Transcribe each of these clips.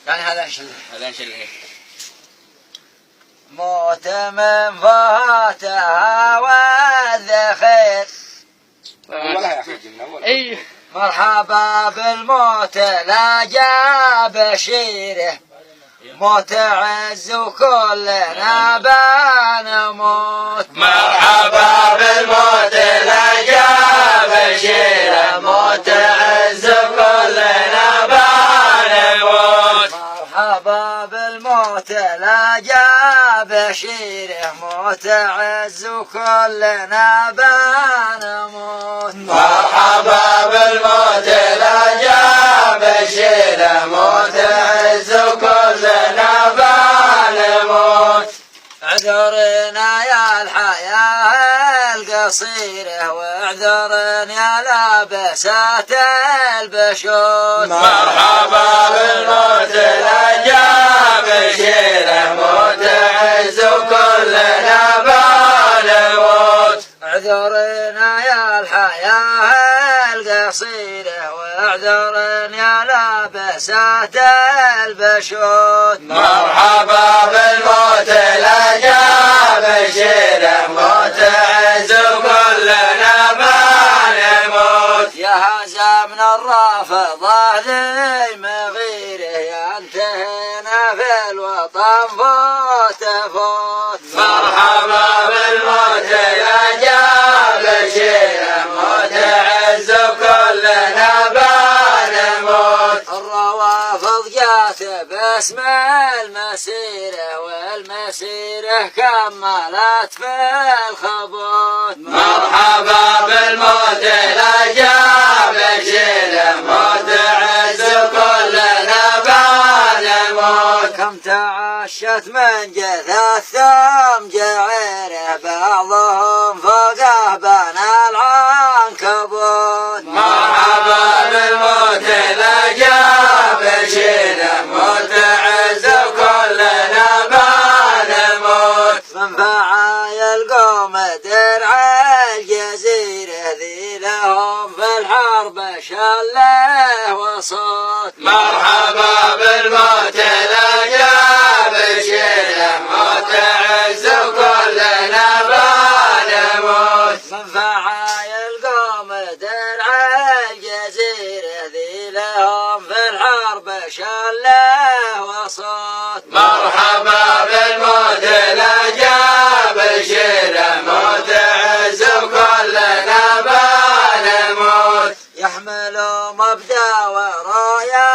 يعني هذا انشل إيه. موت من فاتها والذخير أولها يا أخي الجنة أولها. أي مرحبا بالموت لا جاب بشيره موت عز وكلنا بنموت. مرحبا بالموت لا جاب بشيره موت عز وكلنا بنموت. مرحبا بالموت لا جاب بشيره موت عز وكلنا بنموت. مرحبا بالموت لا جاب بشيره موت عز وكلنا بنموت. اعذرنا يا الحياة القصيرة واعذرنا يا لابسات البشوت. مرحبا بالموت لا جاب بشيره موت عز وكلنا بنموت. اعذرنا يا الحياة القصيرة واعذرنا يا لابسات البشوت. مرحبا بالموت لا جاب بشيره موت عز وكلنا بنموت. يا هذا من الرافضة ذي مغيره ينتهينا في الوطن فوت فوت. مرحبا بالموت لا جاب بشيره موت عز وكلنا بنموت. الروافض جات باسم المسيرة والمسيرة كملت في الخبوت. مرحبا بالموت لا جاب بشيره موت عز وكلنا بنموت. كم تعشت من جثث ثم جعيره بعضهم فوقه بنى العنكبوت. مرحبا بالموت لا جاب بشيره موت عز وكلنا بنموت. من فعايا القوم درع الجزيرة ذي لهم في الحرب شله وصوت. مرحبا بالموت لا جاب بشيره موت عز وكلنا بنموت. من فعايا القوم درع الجزيرة ذي لهم في الحرب شله وصوت. مرحبا بالموت لا جاب بشيره موت عز وكلنا بنموت. يحملوا مبدأ ورايا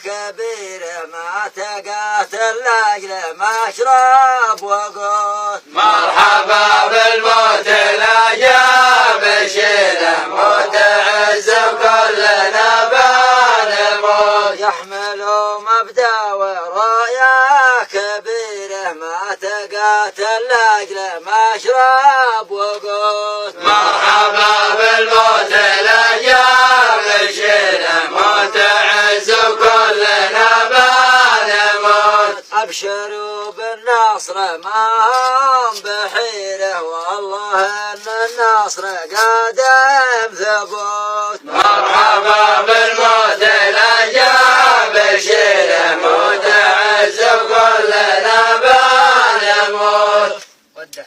كبيرة ما تقاتل لأجل مشرب وقوت. مرحبا بالموت لا جاب بشيره موت عز وكلنا بنموت. يحملوا مبدأ ورايا كبيرة ما تقاتل لأجل مشرب وقوت. مرحبا بالموت لا جاب بشيره موت عز وكلنا بنموت. أبشروا بالنصر ما هم بحيرة والله إن النصر قادم ثبوت. مرحبا بالموت لا جاب بشيره موت عز وكلنا بنموت. وده